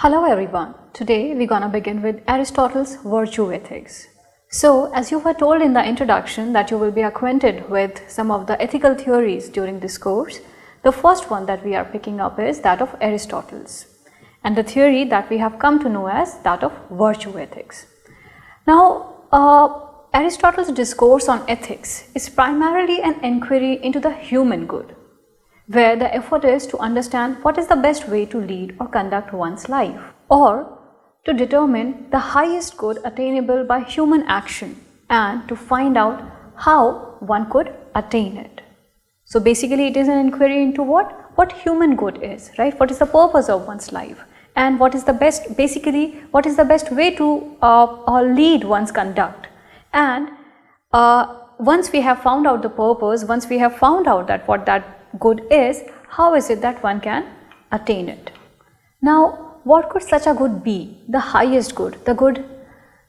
Hello everyone. Today we're gonna begin with Aristotle's virtue ethics. So, as you were told in the introduction that you will be acquainted with some of the ethical theories during this course, the first one that we are picking up is that of Aristotle's, and the theory that we have come to know as that of virtue ethics. Now, Aristotle's discourse on ethics is primarily an inquiry into the human good, where the effort is to understand what is the best way to lead or conduct one's life, or to determine the highest good attainable by human action and to find out how one could attain it. So basically it is an inquiry into what human good is, right? What is the purpose of one's life and what is the best way to lead one's conduct. And once we have found out the purpose, once we have found out that what that good is, how is it that one can attain it? Now, what could such a good be? The highest good, the good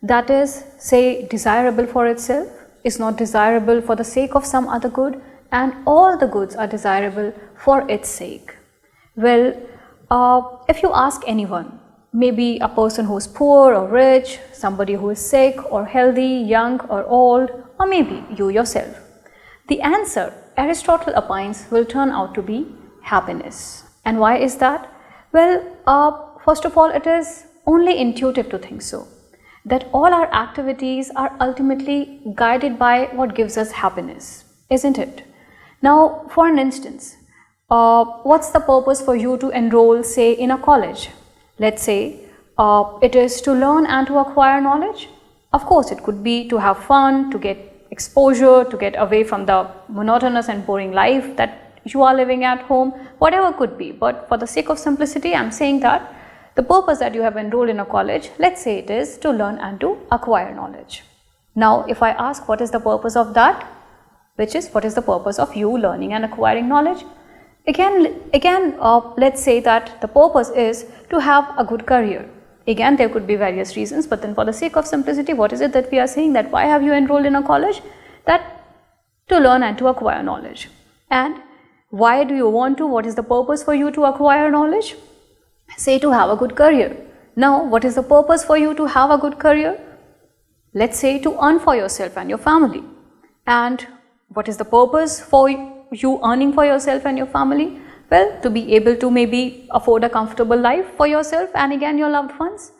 that is, say, desirable for itself, is not desirable for the sake of some other good, and all the goods are desirable for its sake. Well, if you ask anyone, maybe a person who is poor or rich, somebody who is sick or healthy, young or old, or maybe you yourself, the answer, Aristotle opines, will turn out to be happiness. And why is that? Well, first of all, it is only intuitive to think so, that all our activities are ultimately guided by what gives us happiness, isn't it? Now, for an instance, what's the purpose for you to enroll, say, in a college? Let's say it is to learn and to acquire knowledge. Of course, it could be to have fun, to get exposure, to get away from the monotonous and boring life that you are living at home, whatever could be. But for the sake of simplicity, I am saying that the purpose that you have enrolled in a college, let's say it is to learn and to acquire knowledge. Now, if I ask what is the purpose of that, which is what is the purpose of you learning and acquiring knowledge? Again, let's say that the purpose is to have a good career. Again, there could be various reasons, but then for the sake of simplicity, what is it that we are saying, that why have you enrolled in a college? That to learn and to acquire knowledge. And why do you want to? What is the purpose for you to acquire knowledge? Say to have a good career. Now, what is the purpose for you to have a good career? Let's say to earn for yourself and your family. And what is the purpose for you earning for yourself and your family? Well, to be able to maybe afford a comfortable life for yourself and again your loved ones.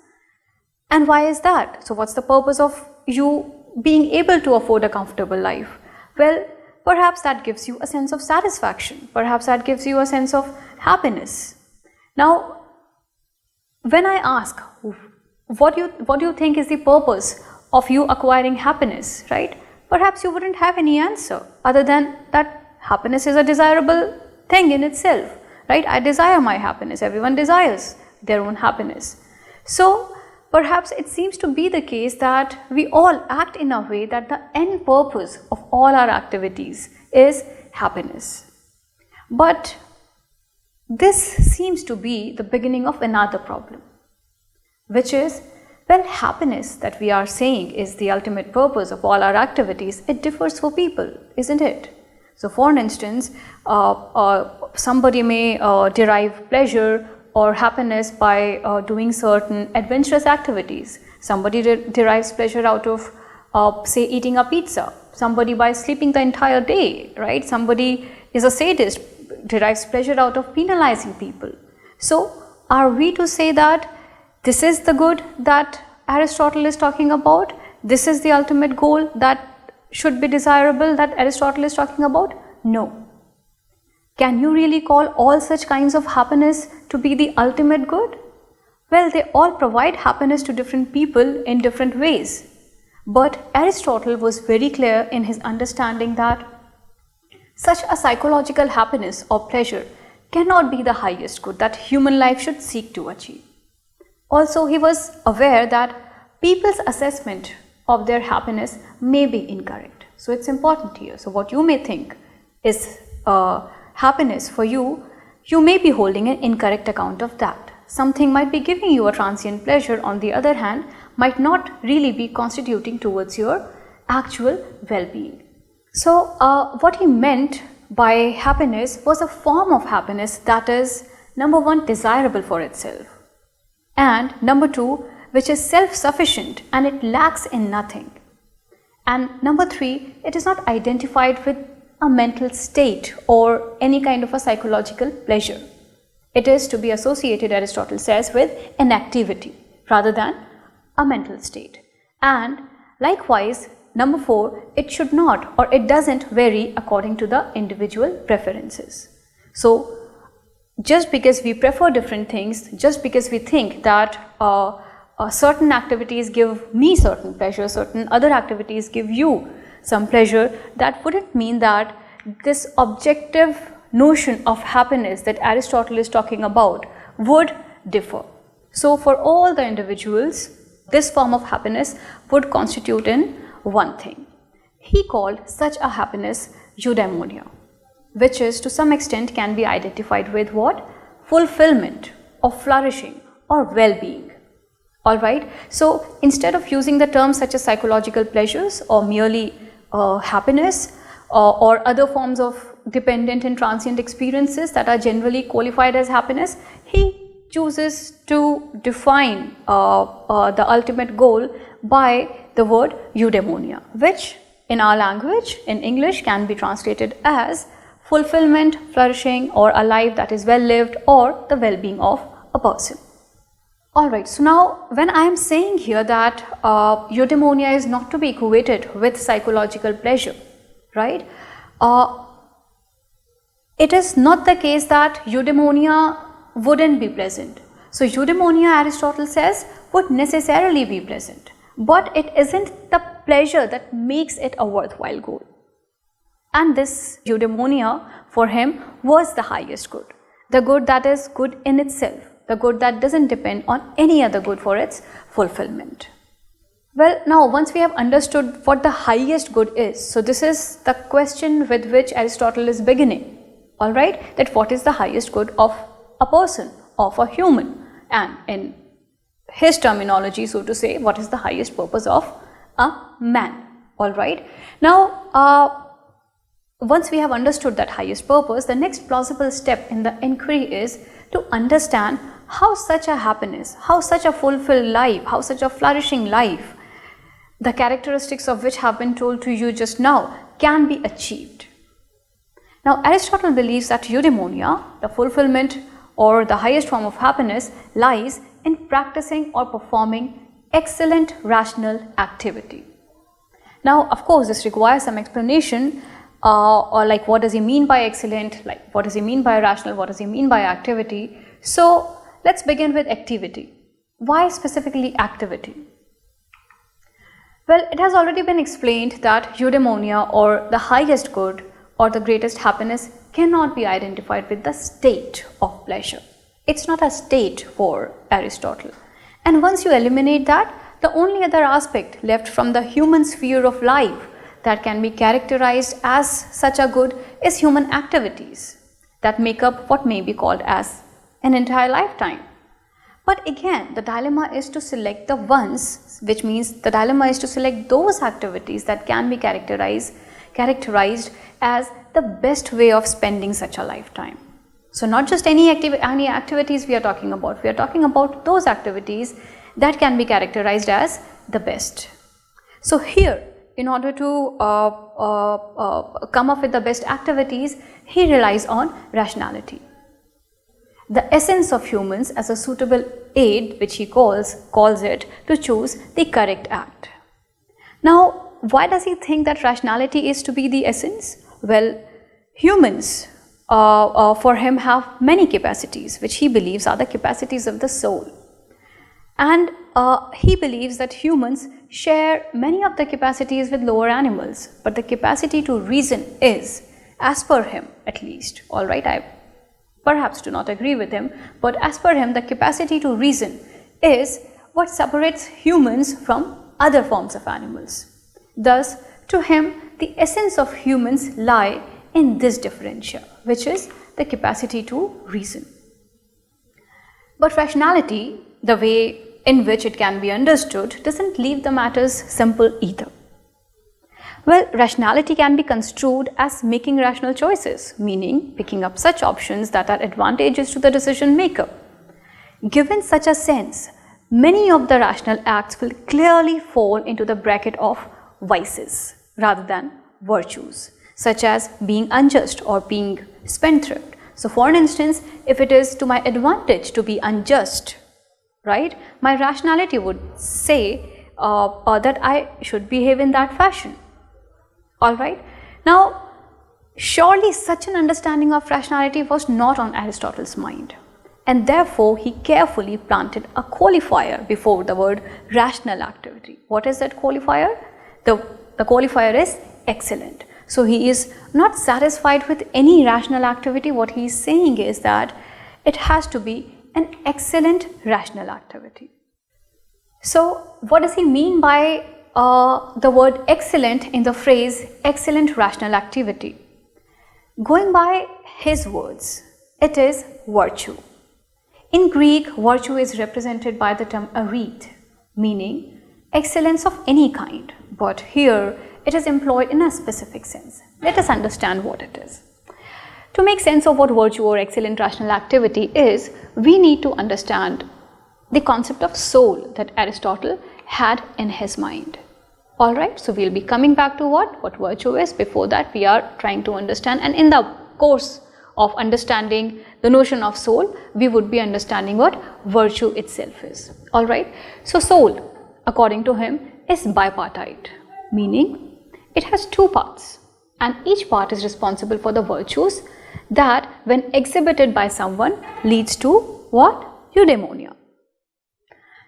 And why is that? So what's the purpose of you being able to afford a comfortable life? Well, perhaps that gives you a sense of satisfaction. Perhaps that gives you a sense of happiness. Now, when I ask, what do you think is the purpose of you acquiring happiness, right? Perhaps you wouldn't have any answer other than that happiness is a desirable thing in itself, right? I desire my happiness. Everyone desires their own happiness. So perhaps it seems to be the case that we all act in a way that the end purpose of all our activities is happiness. But this seems to be the beginning of another problem, which is, well, happiness that we are saying is the ultimate purpose of all our activities, it differs for people, isn't it? So for an instance, somebody may derive pleasure or happiness by doing certain adventurous activities. Somebody derives pleasure out of, say, eating a pizza. Somebody by sleeping the entire day, right? Somebody is a sadist, derives pleasure out of penalizing people. So are we to say that this is the good that Aristotle is talking about? This is the ultimate goal that should be desirable that Aristotle is talking about? No. Can you really call all such kinds of happiness to be the ultimate good? Well, they all provide happiness to different people in different ways. But Aristotle was very clear in his understanding that such a psychological happiness or pleasure cannot be the highest good that human life should seek to achieve. Also, he was aware that people's assessment of their happiness may be incorrect. So it's important here. So what you may think is happiness for you, you may be holding an incorrect account of that. Something might be giving you a transient pleasure, on the other hand, might not really be constituting towards your actual well-being. So what he meant by happiness was a form of happiness that is, number one, desirable for itself, and number 2, which is self-sufficient and it lacks in nothing. And number 3, it is not identified with a mental state or any kind of a psychological pleasure. It is to be associated, Aristotle says, with an activity rather than a mental state. And likewise, number 4, it should not or it doesn't vary according to the individual preferences. So, just because we prefer different things, just because we think that certain activities give me certain pleasure, certain other activities give you some pleasure, that wouldn't mean that this objective notion of happiness that Aristotle is talking about would differ. So, for all the individuals, this form of happiness would constitute in one thing. He called such a happiness eudaimonia, which is to some extent can be identified with what? Fulfillment or flourishing or well-being. Alright, so instead of using the terms such as psychological pleasures or merely happiness or other forms of dependent and transient experiences that are generally qualified as happiness, he chooses to define the ultimate goal by the word eudaimonia, which in our language, in English, can be translated as fulfillment, flourishing, or a life that is well lived, or the well-being of a person. Alright, so now when I am saying here that eudaimonia is not to be equated with psychological pleasure, right? It is not the case that eudaimonia wouldn't be pleasant. So eudaimonia, Aristotle says, would necessarily be pleasant, but it isn't the pleasure that makes it a worthwhile goal. And this eudaimonia for him was the highest good, the good that is good in itself, the good that doesn't depend on any other good for its fulfillment. Well, now once we have understood what the highest good is, so this is the question with which Aristotle is beginning, alright, that what is the highest good of a person, of a human, and in his terminology, so to say, what is the highest purpose of a man, alright. Now, once we have understood that highest purpose, the next plausible step in the inquiry is to understand how such a happiness, how such a fulfilled life, how such a flourishing life, the characteristics of which have been told to you just now, can be achieved. Now, Aristotle believes that eudaimonia, the fulfillment or the highest form of happiness, lies in practicing or performing excellent rational activity. Now, of course, this requires some explanation. Or like what does he mean by excellent, like what does he mean by rational, what does he mean by activity. So let's begin with activity. Why specifically activity? Well, it has already been explained that eudaimonia or the highest good or the greatest happiness cannot be identified with the state of pleasure. It's not a state for Aristotle. And once you eliminate that, the only other aspect left from the human sphere of life that can be characterized as such a good is human activities that make up what may be called as an entire lifetime. But again, the dilemma is to select the ones, which means the dilemma is to select those activities that can be characterized as the best way of spending such a lifetime. So not just any activities we are talking about those activities that can be characterized as the best. So here, in order to come up with the best activities, he relies on rationality, the essence of humans as a suitable aid, which he calls it, to choose the correct act. Now, why does he think that rationality is to be the essence? Well, humans for him have many capacities, which he believes are the capacities of the soul. And he believes that humans share many of the capacities with lower animals, but the capacity to reason is, as per him at least, alright, I perhaps do not agree with him, but as per him, the capacity to reason is what separates humans from other forms of animals. Thus, to him, the essence of humans lie in this differential, which is the capacity to reason. But rationality, the way in which it can be understood, doesn't leave the matters simple either. Well, rationality can be construed as making rational choices, meaning picking up such options that are advantageous to the decision maker. Given such a sense, many of the rational acts will clearly fall into the bracket of vices rather than virtues, such as being unjust or being spendthrift. So for instance, if it is to my advantage to be unjust, right, my rationality would say that I should behave in that fashion. Alright. Now, surely such an understanding of rationality was not on Aristotle's mind, and therefore he carefully planted a qualifier before the word rational activity. What is that qualifier? The qualifier is excellent. So he is not satisfied with any rational activity. What he is saying is that it has to be an excellent rational activity. So what does he mean by the word excellent in the phrase excellent rational activity? Going by his words, it is virtue. In Greek, virtue is represented by the term arete, meaning excellence of any kind, but here it is employed in a specific sense. Let us understand what it is. To make sense of what virtue or excellent rational activity is, we need to understand the concept of soul that Aristotle had in his mind. Alright, so we will be coming back to what virtue is. Before that, we are trying to understand, and in the course of understanding the notion of soul, we would be understanding what virtue itself is. Alright, so soul, according to him, is bipartite, meaning it has two parts, and each part is responsible for the virtues that, when exhibited by someone, leads to what? Eudaimonia.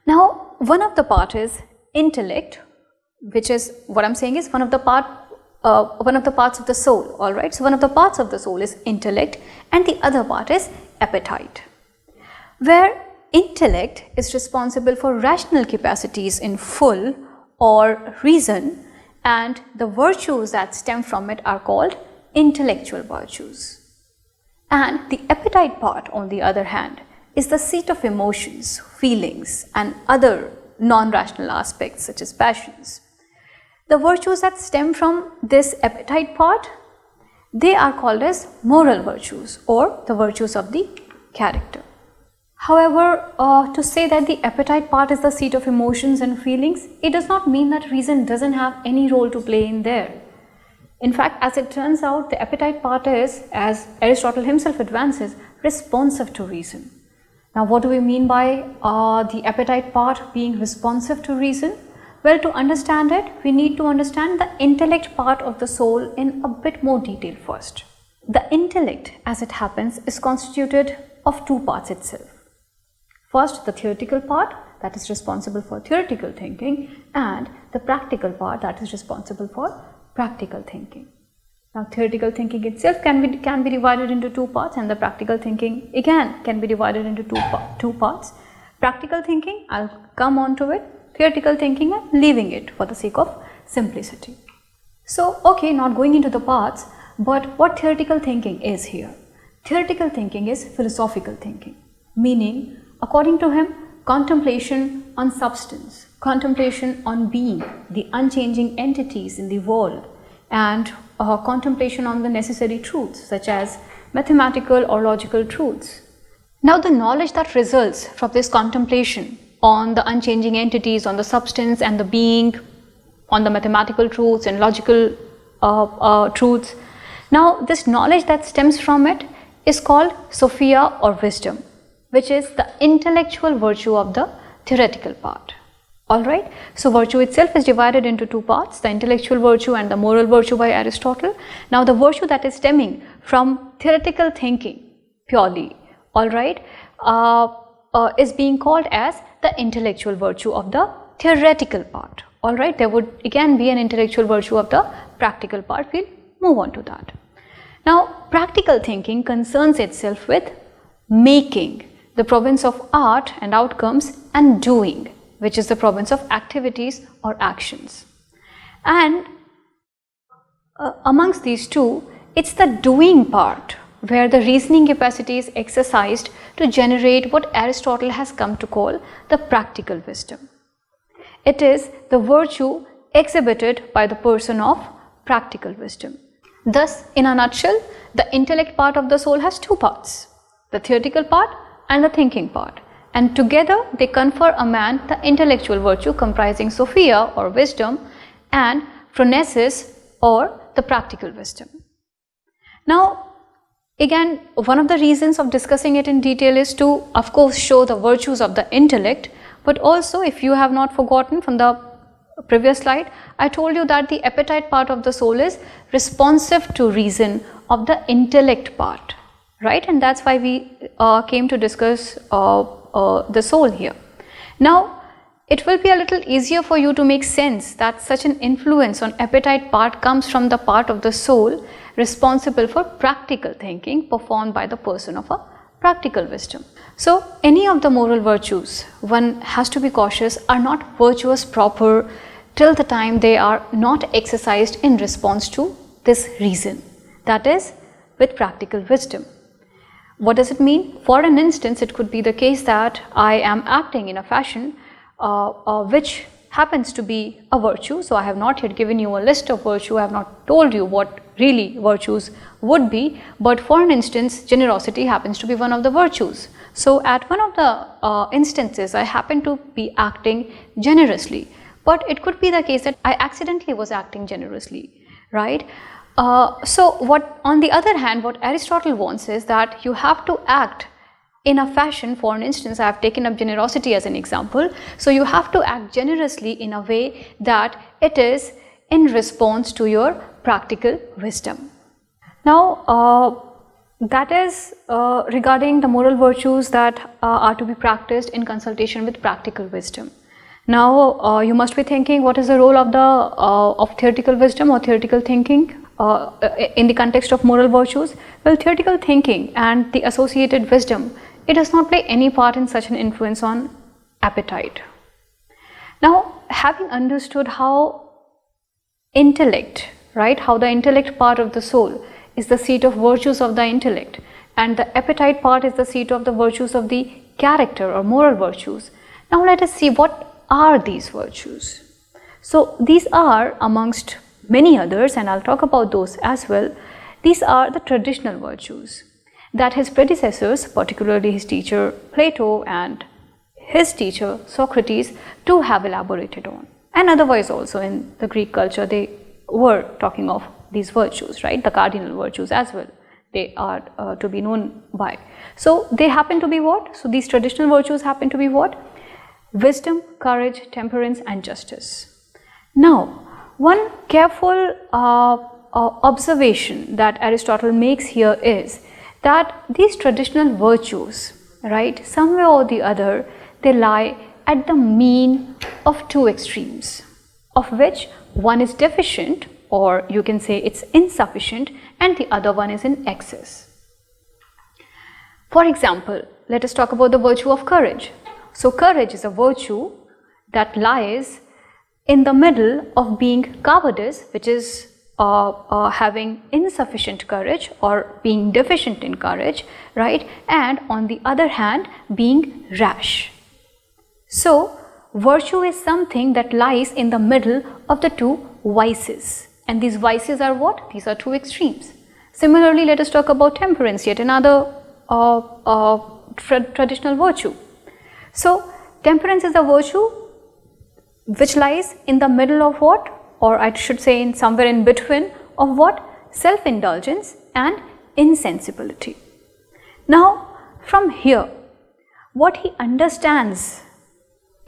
Now, one of the part is intellect, which is what I'm saying is one of the parts of the soul. All right. So one of the parts of the soul is intellect, and the other part is appetite, where intellect is responsible for rational capacities in full or reason, and the virtues that stem from it are called intellectual virtues. And the appetite part, on the other hand, is the seat of emotions, feelings, and other non-rational aspects such as passions. The virtues that stem from this appetite part, they are called as moral virtues or the virtues of the character. However, to say that the appetite part is the seat of emotions and feelings, it does not mean that reason doesn't have any role to play in there. In fact, as it turns out, the appetite part is, as Aristotle himself advances, responsive to reason. Now, what do we mean by the appetite part being responsive to reason? Well, to understand it, we need to understand the intellect part of the soul in a bit more detail first. The intellect, as it happens, is constituted of two parts itself. First, the theoretical part, that is responsible for theoretical thinking, and the practical part, that is responsible for practical thinking. Now, theoretical thinking itself can be divided into two parts, and the practical thinking again can be divided into two parts. Practical thinking, I'll come on to it. Theoretical thinking, I'm leaving it for the sake of simplicity. So, okay, not going into the parts, but what theoretical thinking is here? Theoretical thinking is philosophical thinking, meaning, according to him, contemplation on substance, contemplation on being, the unchanging entities in the world, and contemplation on the necessary truths such as mathematical or logical truths. Now, the knowledge that results from this contemplation on the unchanging entities, on the substance and the being, on the mathematical truths and logical truths. Now, this knowledge that stems from it is called Sophia or wisdom, which is the intellectual virtue of the theoretical part. Alright, so virtue itself is divided into two parts, the intellectual virtue and the moral virtue by Aristotle. Now, the virtue that is stemming from theoretical thinking purely, alright, is being called as the intellectual virtue of the theoretical part. Alright, there would again be an intellectual virtue of the practical part. We'll move on to that. Now, practical thinking concerns itself with making, the province of art and outcomes, and doing, which is the province of activities or actions. And amongst these two, it's the doing part where the reasoning capacity is exercised to generate what Aristotle has come to call the practical wisdom. It is the virtue exhibited by the person of practical wisdom. Thus, in a nutshell, the intellect part of the soul has two parts, the theoretical part and the thinking part. and together they confer a man the intellectual virtue comprising Sophia or wisdom and phronesis or the practical wisdom. Now again, one of the reasons of discussing it in detail is to of course show the virtues of the intellect, but also if you have not forgotten from the previous slide, I told you that the appetite part of the soul is responsive to reason of the intellect part, right? And that's why we came to discuss the soul here. Now it will be a little easier for you to make sense that such an influence on appetite part comes from the part of the soul responsible for practical thinking performed by the person of a practical wisdom. So any of the moral virtues, one has to be cautious, are not virtuous proper till the time they are not exercised in response to this reason, that is with practical wisdom. What does it mean? For an instance, it could be the case that I am acting in a fashion which happens to be a virtue. So I have not yet given you a list of virtue, I have not told you what really virtues would be, but for an instance, generosity happens to be one of the virtues. So at one of the instances, I happen to be acting generously, but it could be the case that I accidentally was acting generously, right? So what, on the other hand, what Aristotle wants is that you have to act in a fashion. For an instance, I have taken up generosity as an example. So you have to act generously in a way that it is in response to your practical wisdom. Now that is regarding the moral virtues that are to be practiced in consultation with practical wisdom. Now you must be thinking, what is the role of the theoretical wisdom or theoretical thinking in the context of moral virtues? Well, theoretical thinking and the associated wisdom, it does not play any part in such an influence on appetite. Now, having understood how intellect, right, how the intellect part of the soul is the seat of virtues of the intellect and the appetite part is the seat of the virtues of the character or moral virtues. Now let us see what are these virtues. So these are, amongst many others, and I'll talk about those as well, these are the traditional virtues that his predecessors, particularly his teacher Plato and his teacher Socrates, too have elaborated on. And otherwise also in the Greek culture they were talking of these virtues, right, the cardinal virtues as well, they are to be known by. So they happen to be what? So these traditional virtues happen to be what? Wisdom, courage, temperance and justice. Now one careful observation that Aristotle makes here is that these traditional virtues, right, somewhere or the other, they lie at the mean of two extremes, of which one is deficient, or you can say it's insufficient, and the other one is in excess. For example, let us talk about the virtue of courage. So courage is a virtue that lies in the middle of being cowardice, which is having insufficient courage or being deficient in courage, right, and on the other hand being rash. So virtue is something that lies in the middle of the two vices, and these vices are what? These are two extremes. Similarly, let us talk about temperance, yet another traditional virtue. So temperance is a virtue which lies in the middle of what? Or I should say in somewhere in between of what? Self-indulgence and insensibility. Now from here, what he understands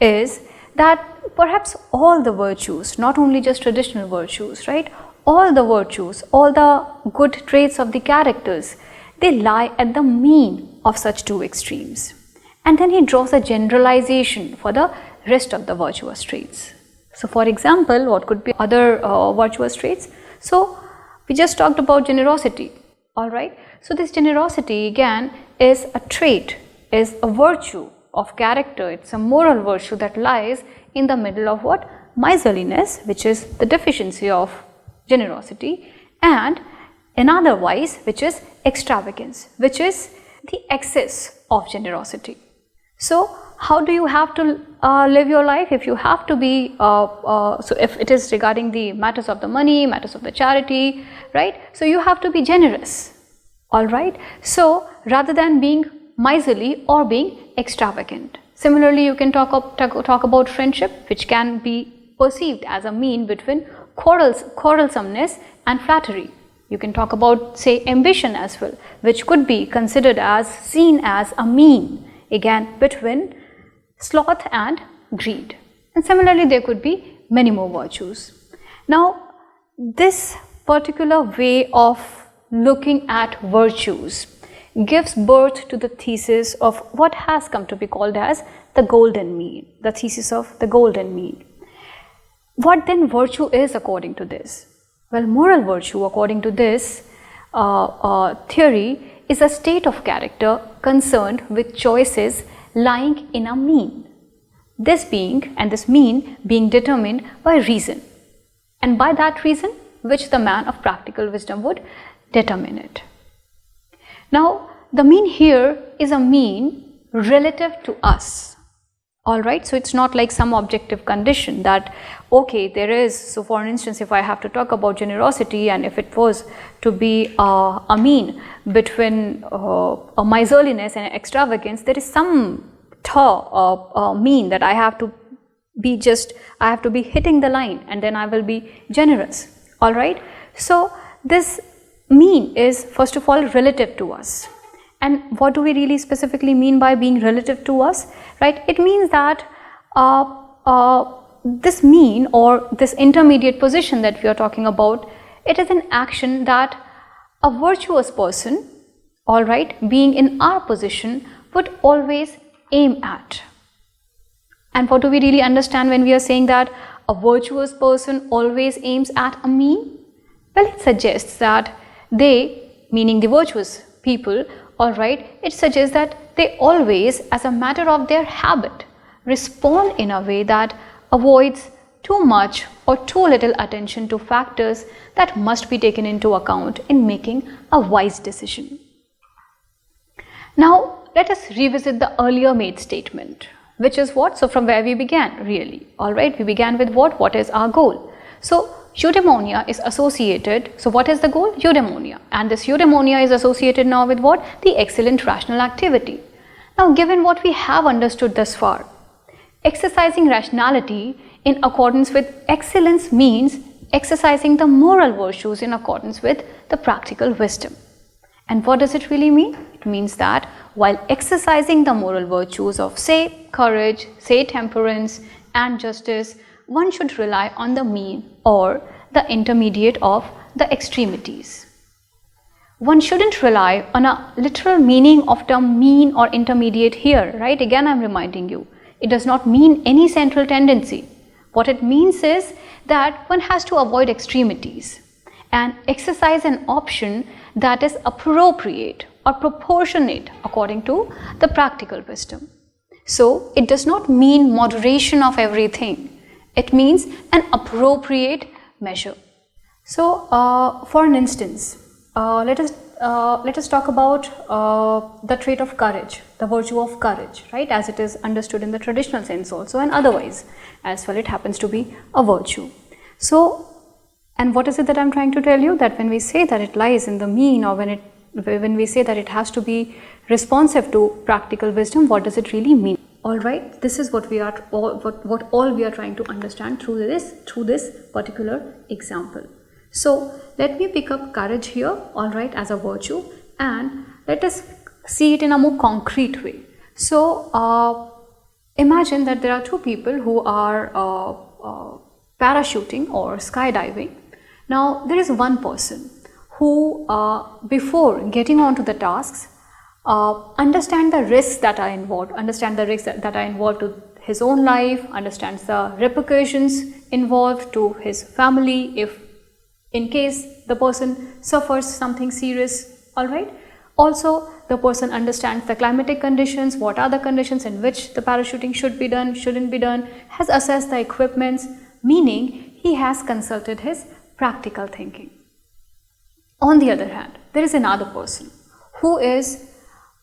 is that perhaps all the virtues, not only just traditional virtues, right, all the virtues, all the good traits of the characters, they lie at the mean of such two extremes. And then he draws a generalization for the rest of the virtuous traits. So for example, what could be other virtuous traits? So we just talked about generosity, all right. So this generosity again is a trait, is a virtue of character. It's a moral virtue that lies in the middle of what? Miserliness, which is the deficiency of generosity, and another vice, which is extravagance, which is the excess of generosity. So how do you have to live your life? If you have to be, so if it is regarding the matters of the money, matters of the charity, right? So you have to be generous, all right? So rather than being miserly or being extravagant. Similarly, you can talk about friendship, which can be perceived as a mean between quarrelsomeness and flattery. You can talk about, say, ambition as well, which could be considered as seen as a mean, again, between sloth and greed. And similarly, there could be many more virtues. Now, this particular way of looking at virtues gives birth to the thesis of what has come to be called as the golden mean, the thesis of the golden mean. What then virtue is according to this? Well, moral virtue according to this theory is a state of character concerned with choices lying in a mean. This mean being determined by reason, and by that reason which the man of practical wisdom would determine it. Now, the mean here is a mean relative to us. Alright, so it's not like some objective condition that, okay, there is, so for instance, if I have to talk about generosity, and if it was to be a mean between a miserliness and extravagance, there is some mean that I have to be hitting the line, and then I will be generous. Alright, so this mean is first of all relative to us. And what do we really specifically mean by being relative to us, right? It means that this mean, or this intermediate position that we are talking about, it is an action that a virtuous person, all right, being in our position, would always aim at. And what do we really understand when we are saying that a virtuous person always aims at a mean? Well, it suggests that they, meaning the virtuous people, alright, it suggests that they always, as a matter of their habit, respond in a way that avoids too much or too little attention to factors that must be taken into account in making a wise decision. Now, let us revisit the earlier made statement, which is what? So, from where we began, really. Alright, we began with what? What is our goal? So, eudaimonia is associated, so what is the goal? Eudaimonia. And this eudaimonia is associated now with what? The excellent rational activity. Now, given what we have understood thus far, exercising rationality in accordance with excellence means exercising the moral virtues in accordance with the practical wisdom. And what does it really mean? It means that while exercising the moral virtues of, say, courage, say, temperance and justice, one should rely on the mean or the intermediate of the extremities. One shouldn't rely on a literal meaning of term mean or intermediate here, right? Again, I'm reminding you, it does not mean any central tendency. What it means is that one has to avoid extremities and exercise an option that is appropriate or proportionate according to the practical wisdom. So, it does not mean moderation of everything. It means an appropriate measure. So, for an instance, let us talk about the trait of courage, the virtue of courage, right, as it is understood in the traditional sense also, and otherwise as well it happens to be a virtue. So, and what is it that I am trying to tell you? That when we say that it lies in the mean, or when we say that it has to be responsive to practical wisdom, what does it really mean? Alright, this is what we are all we are trying to understand through this particular example. So, let me pick up courage here, alright, as a virtue, and let us see it in a more concrete way. So, imagine that there are two people who are parachuting or skydiving. Now, there is one person who, before getting on to the tasks, understand the risks that are involved, to his own life, understands the repercussions involved to his family if in case the person suffers something serious, alright. Also, the person understands the climatic conditions, what are the conditions in which the parachuting should be done, shouldn't be done, has assessed the equipments, meaning he has consulted his practical thinking. On the other hand, there is another person who is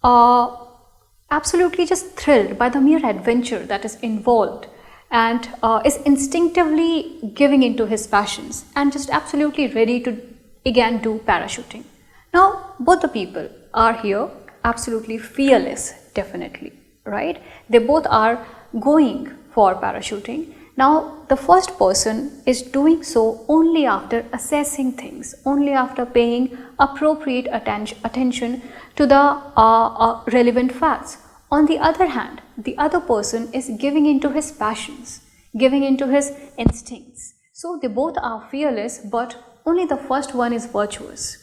absolutely just thrilled by the mere adventure that is involved and is instinctively giving into his passions and just absolutely ready to again do parachuting. Now, both the people are here absolutely fearless, definitely, right? They both are going for parachuting. Now, the first person is doing so only after assessing things, only after paying appropriate attention to the relevant facts. On the other hand, the other person is giving into his passions, giving into his instincts. So, they both are fearless, but only the first one is virtuous.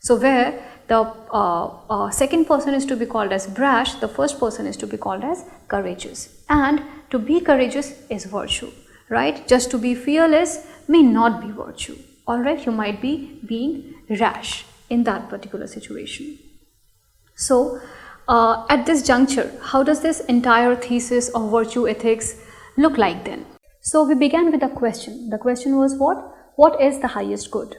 So, where the second person is to be called as brash, the first person is to be called as courageous. And to be courageous is virtue, right? Just to be fearless may not be virtue. Alright, you might be being rash in that particular situation. So, at this juncture, how does this entire thesis of virtue ethics look like then? So, we began with a question. The question was what? What is the highest good?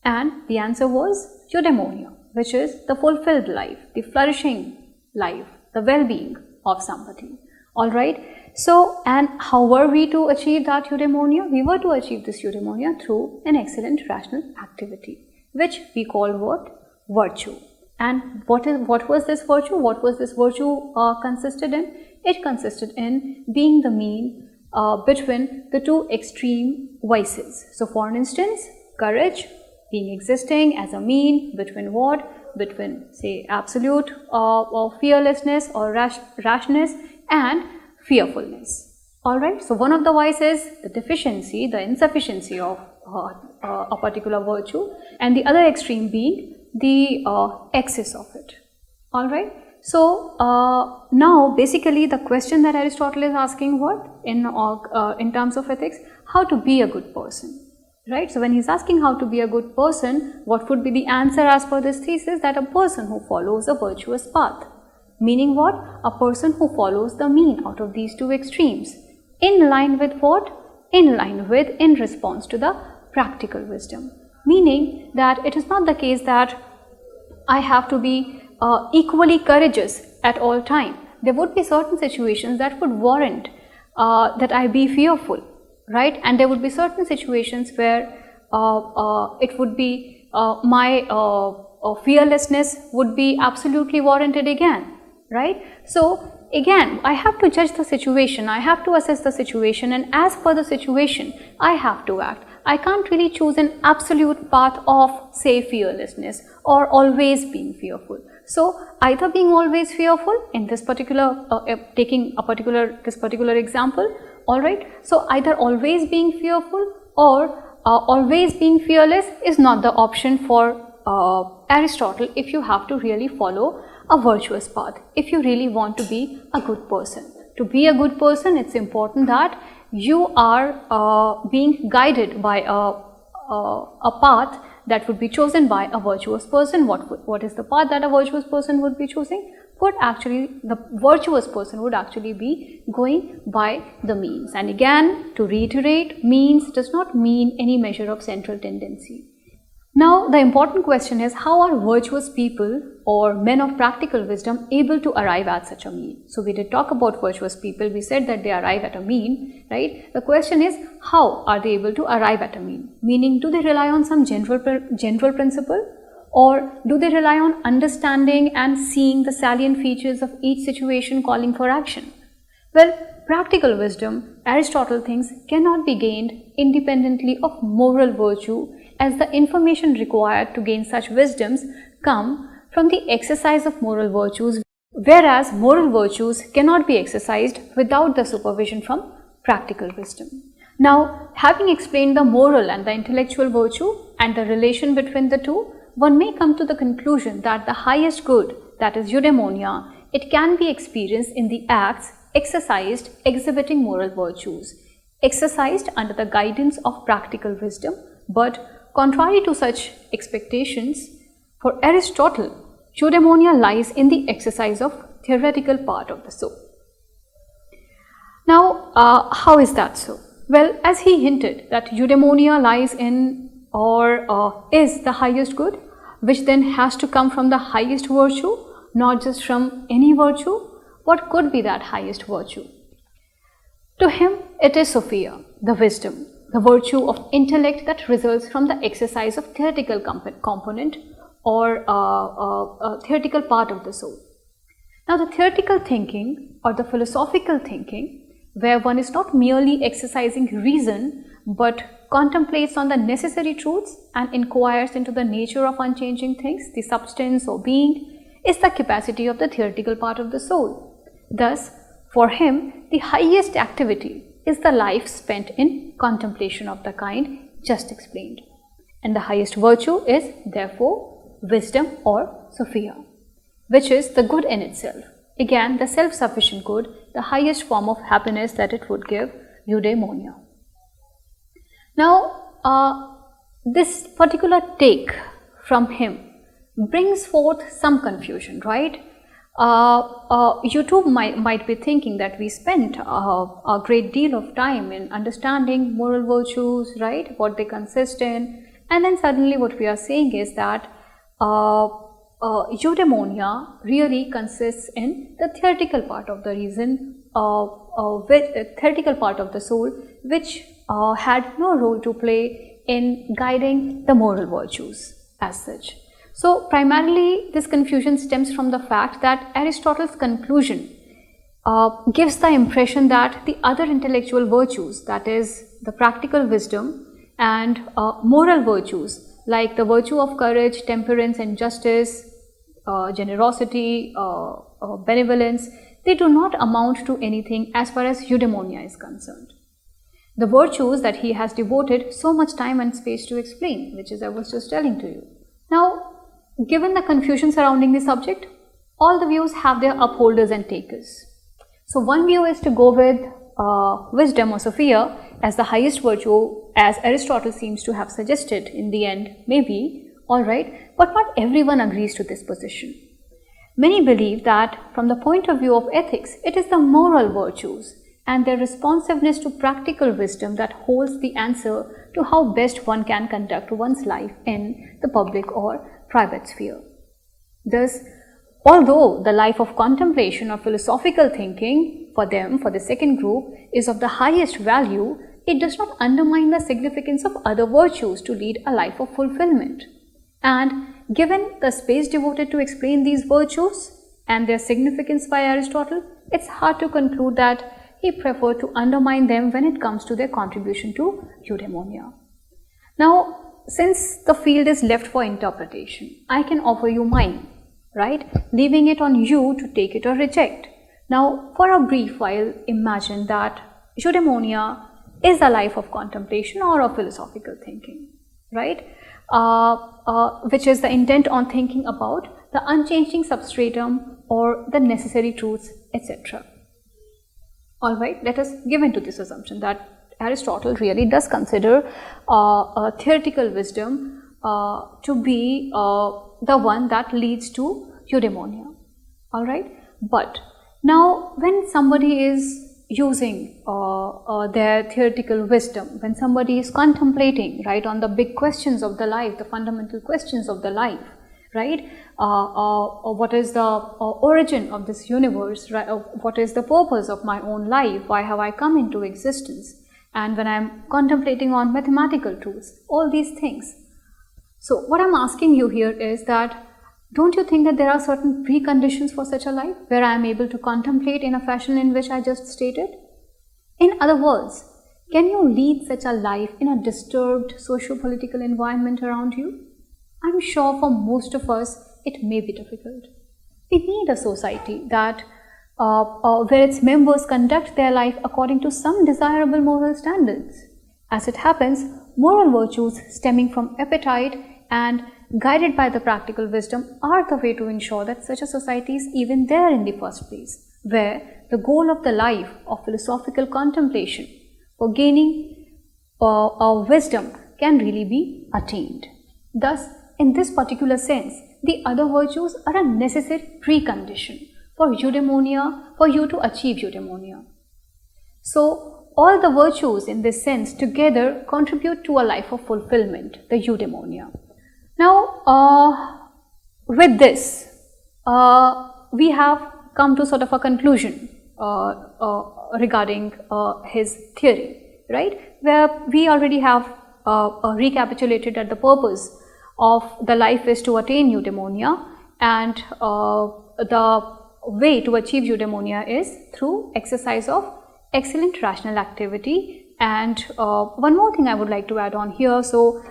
And the answer was eudaimonia, which is the fulfilled life, the flourishing life, the well-being of somebody. Alright, so and how were we to achieve that eudaimonia? We were to achieve this eudaimonia through an excellent rational activity, which we call what? Virtue. And what was this virtue? What was this virtue consisted in? It consisted in being the mean between the two extreme vices. So, for instance, courage being existing as a mean between what? Between, say, absolute fearlessness or rashness and fearfulness. Alright, so one of the vices, the deficiency, the insufficiency of a particular virtue, and the other extreme being the excess of it. Alright, so now basically the question that Aristotle is asking what in terms of ethics, how to be a good person. Right, so when he's asking how to be a good person, what would be the answer as per this thesis? That a person who follows a virtuous path. Meaning what? A person who follows the mean out of these two extremes. In line with what? In line with, in response to the practical wisdom. Meaning that it is not the case that I have to be equally courageous at all time. There would be certain situations that would warrant that I be fearful. Right, and there would be certain situations where it would be my fearlessness would be absolutely warranted again, right? So again, I have to judge the situation, I have to assess the situation, and as per the situation, I have to act. I can't really choose an absolute path of, say, fearlessness or always being fearful. So either being always fearful in this particular, taking this particular example. Alright, so either always being fearful or always being fearless is not the option for Aristotle if you have to really follow a virtuous path, if you really want to be a good person. To be a good person, it's important that you are being guided by a path that would be chosen by a virtuous person. What is the path that a virtuous person would be choosing? The virtuous person would actually be going by the means. And again, to reiterate, means does not mean any measure of central tendency. Now, the important question is, how are virtuous people or men of practical wisdom able to arrive at such a mean? So, we did talk about virtuous people, we said that they arrive at a mean, right? The question is, how are they able to arrive at a mean? Meaning, do they rely on some general principle? Or do they rely on understanding and seeing the salient features of each situation calling for action? Well, practical wisdom, Aristotle thinks, cannot be gained independently of moral virtue, as the information required to gain such wisdoms come from the exercise of moral virtues, whereas moral virtues cannot be exercised without the supervision from practical wisdom. Now, having explained the moral and the intellectual virtue and the relation between the two, one may come to the conclusion that the highest good, that is eudaimonia, it can be experienced in the acts exercised exhibiting moral virtues, exercised under the guidance of practical wisdom. But contrary to such expectations, for Aristotle, eudaimonia lies in the exercise of theoretical part of the soul. Now, how is that so? Well, as he hinted that eudaimonia lies in or is the highest good, which then has to come from the highest virtue, not just from any virtue. What could be that highest virtue? To him, it is Sophia, the wisdom, the virtue of intellect that results from the exercise of theoretical component or theoretical part of the soul. Now, the theoretical thinking or the philosophical thinking, where one is not merely exercising reason but contemplates on the necessary truths and inquires into the nature of unchanging things, the substance or being, is the capacity of the theoretical part of the soul. Thus, for him, the highest activity is the life spent in contemplation of the kind just explained. And the highest virtue is, therefore, wisdom or Sophia, which is the good in itself. Again, the self-sufficient good, the highest form of happiness that it would give, eudaimonia. Now, this particular take from him brings forth some confusion, right? You too might be thinking that we spent a great deal of time in understanding moral virtues, right, what they consist in, and then suddenly what we are saying is that eudaimonia really consists in the theoretical part of the reason, theoretical part of the soul, which had no role to play in guiding the moral virtues as such. So, primarily this confusion stems from the fact that Aristotle's conclusion gives the impression that the other intellectual virtues, that is the practical wisdom and moral virtues like the virtue of courage, temperance and justice, generosity, benevolence, they do not amount to anything as far as eudaimonia is concerned. The virtues that he has devoted so much time and space to explain, which is I was just telling to you. Now, given the confusion surrounding the subject, all the views have their upholders and takers. So, one view is to go with wisdom or Sophia as the highest virtue, as Aristotle seems to have suggested in the end, maybe, alright, but not everyone agrees to this position. Many believe that from the point of view of ethics, it is the moral virtues and their responsiveness to practical wisdom that holds the answer to how best one can conduct one's life in the public or private sphere. Thus, although the life of contemplation or philosophical thinking for them, for the second group, is of the highest value, it does not undermine the significance of other virtues to lead a life of fulfillment. And given the space devoted to explain these virtues and their significance by Aristotle, it's hard to conclude that he preferred to undermine them when it comes to their contribution to eudaimonia. Now, since the field is left for interpretation, I can offer you mine, right? Leaving it on you to take it or reject. Now, for a brief while, imagine that eudaimonia is a life of contemplation or of philosophical thinking, right? Which is the intent on thinking about the unchanging substratum or the necessary truths, etc. Alright, let us give into this assumption that Aristotle really does consider theoretical wisdom to be the one that leads to eudaimonia. Alright, but now when somebody is using their theoretical wisdom, when somebody is contemplating, right, on the big questions of the life, the fundamental questions of the life, right, what is the origin of this universe, right, what is the purpose of my own life, why have I come into existence, and when I am contemplating on mathematical truths, all these things. So, what I am asking you here is that, don't you think that there are certain preconditions for such a life where I am able to contemplate in a fashion in which I just stated? In other words, can you lead such a life in a disturbed socio-political environment around you? I am sure for most of us it may be difficult. We need a society that where its members conduct their life according to some desirable moral standards. As it happens, moral virtues stemming from appetite and guided by the practical wisdom are the way to ensure that such a society is even there in the first place, where the goal of the life of philosophical contemplation for gaining wisdom can really be attained. Thus, in this particular sense, the other virtues are a necessary precondition for eudaimonia, for you to achieve eudaimonia. So, all the virtues in this sense together contribute to a life of fulfillment, the eudaimonia. Now, with this, we have come to sort of a conclusion regarding his theory, right, where we already have recapitulated that the purpose of the life is to attain eudaimonia, and the way to achieve eudaimonia is through exercise of excellent rational activity. And one more thing I would like to add on here. So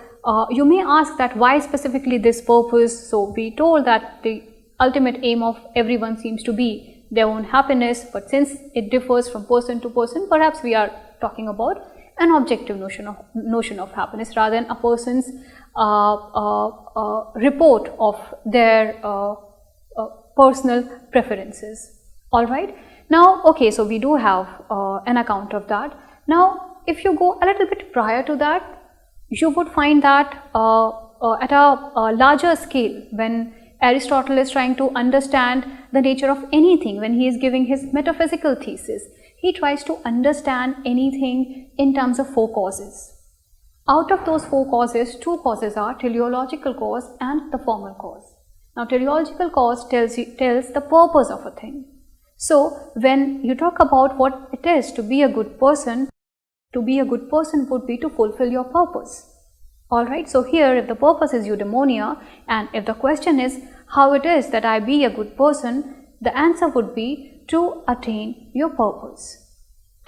you may ask that why specifically this purpose? So we told that the ultimate aim of everyone seems to be their own happiness, but since it differs from person to person, perhaps we are talking about an objective notion of happiness rather than a person's report of their personal preferences. All right. Now, okay, so we do have an account of that. Now, if you go a little bit prior to that, you would find that at a larger scale, when Aristotle is trying to understand the nature of anything, when he is giving his metaphysical thesis, he tries to understand anything in terms of 4 causes. Out of those 4 causes, 2 causes are teleological cause and the formal cause. Now, teleological cause tells the purpose of a thing. So, when you talk about what it is to be a good person would be to fulfill your purpose. Alright, so here if the purpose is eudaimonia, and if the question is how it is that I be a good person, the answer would be to attain your purpose.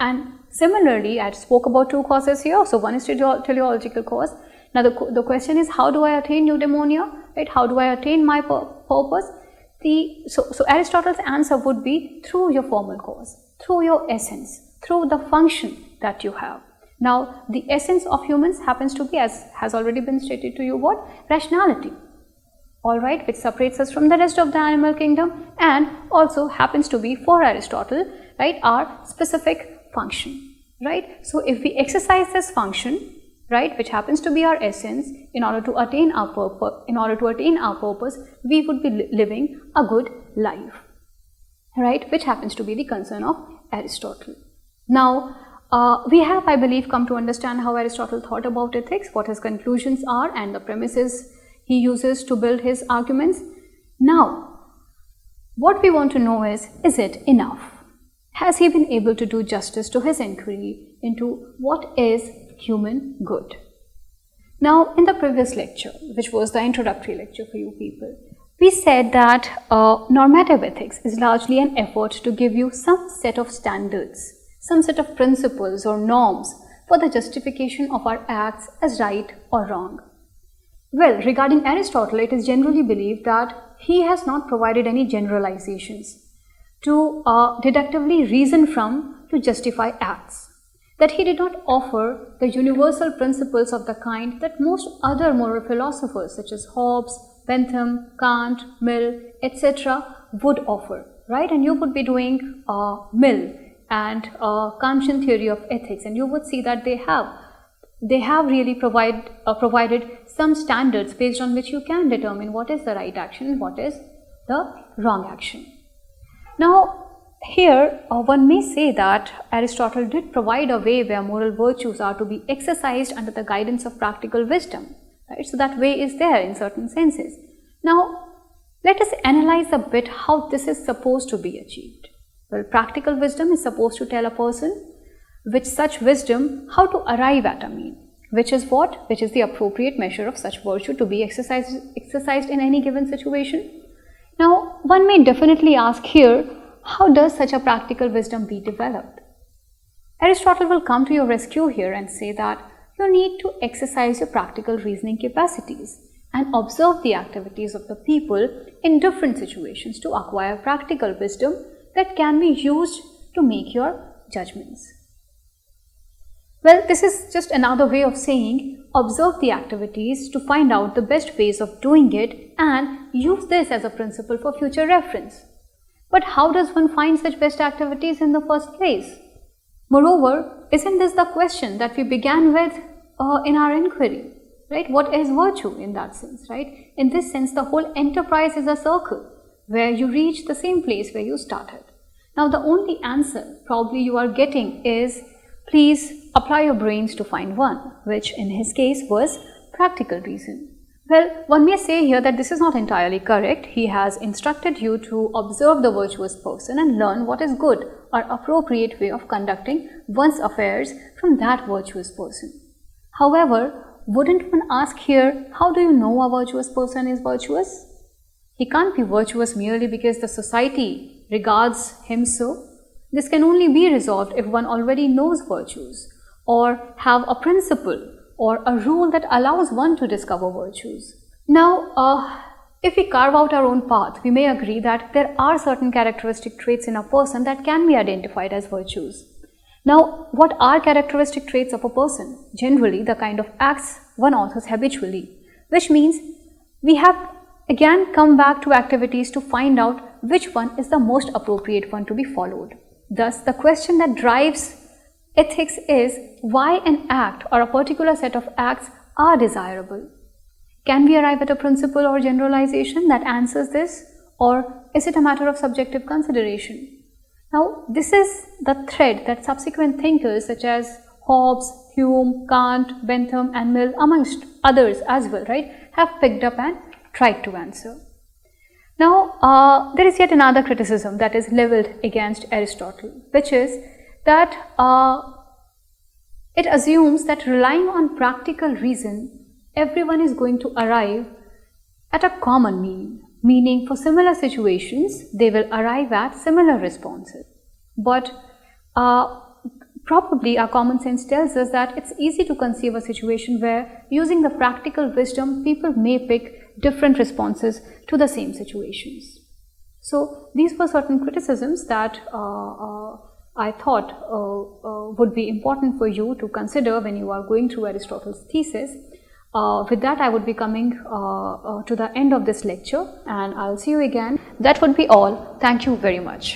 And similarly, I spoke about 2 causes here. So one is teleological cause. Now the question is, how do I attain eudaimonia? Right? How do I attain my purpose? So Aristotle's answer would be through your formal cause, through your essence, through the function that you have. Now, the essence of humans happens to be, as has already been stated to you, what? Rationality. Alright, which separates us from the rest of the animal kingdom, and also happens to be, for Aristotle, right, our specific function. Right. So, if we exercise this function, right, which happens to be our essence, in order to attain our purpose, we would be living a good life. Right, which happens to be the concern of Aristotle. Now, we have, I believe, come to understand how Aristotle thought about ethics, what his conclusions are, and the premises he uses to build his arguments. Now, what we want to know is it enough? Has he been able to do justice to his inquiry into what is human good? Now, in the previous lecture, which was the introductory lecture for you people, we said that normative ethics is largely an effort to give you some set of standards, some set of principles or norms for the justification of our acts as right or wrong. Well, regarding Aristotle, it is generally believed that he has not provided any generalizations to deductively reason from to justify acts, that he did not offer the universal principles of the kind that most other moral philosophers such as Hobbes, Bentham, Kant, Mill, etc. would offer, right? And you would be doing Mill and Kantian theory of ethics, and you would see that they have really provided some standards based on which you can determine what is the right action and what is the wrong action. Now, here one may say that Aristotle did provide a way where moral virtues are to be exercised under the guidance of practical wisdom, right? So that way is there in certain senses. Now, let us analyze a bit how this is supposed to be achieved. Well, practical wisdom is supposed to tell a person with such wisdom how to arrive at a mean, which is what? Which is the appropriate measure of such virtue to be exercised in any given situation. Now, one may definitely ask here, how does such a practical wisdom be developed? Aristotle will come to your rescue here and say that you need to exercise your practical reasoning capacities and observe the activities of the people in different situations to acquire practical wisdom that can be used to make your judgments. Well, this is just another way of saying observe the activities to find out the best ways of doing it and use this as a principle for future reference. But how does one find such best activities in the first place? Moreover, isn't this the question that we began with in our inquiry, right? What is virtue in that sense, right? In this sense, the whole enterprise is a circle where you reach the same place where you started. Now, the only answer probably you are getting is, please apply your brains to find one, which in his case was practical reason. Well, one may say here that this is not entirely correct. He has instructed you to observe the virtuous person and learn what is good or appropriate way of conducting one's affairs from that virtuous person. However, wouldn't one ask here, how do you know a virtuous person is virtuous? He can't be virtuous merely because the society regards him so. This can only be resolved if one already knows virtues or have a principle or a rule that allows one to discover virtues. Now, if we carve out our own path, we may agree that there are certain characteristic traits in a person that can be identified as virtues. Now, what are characteristic traits of a person? Generally, the kind of acts one authors habitually, which means we have again come back to activities to find out which one is the most appropriate one to be followed. Thus, the question that drives ethics is why an act or a particular set of acts are desirable. Can we arrive at a principle or generalization that answers this, or is it a matter of subjective consideration? Now, this is the thread that subsequent thinkers such as Hobbes, Hume, Kant, Bentham and Mill, amongst others as well, right, have picked up and tried to answer. Now, there is yet another criticism that is leveled against Aristotle, which is that it assumes that relying on practical reason, everyone is going to arrive at a common mean, meaning for similar situations, they will arrive at similar responses. But probably our common sense tells us that it's easy to conceive a situation where using the practical wisdom, people may pick different responses to the same situations. So these were certain criticisms that I thought would be important for you to consider when you are going through Aristotle's thesis. With that, I would be coming to the end of this lecture, and I'll see you again. That would be all. Thank you very much.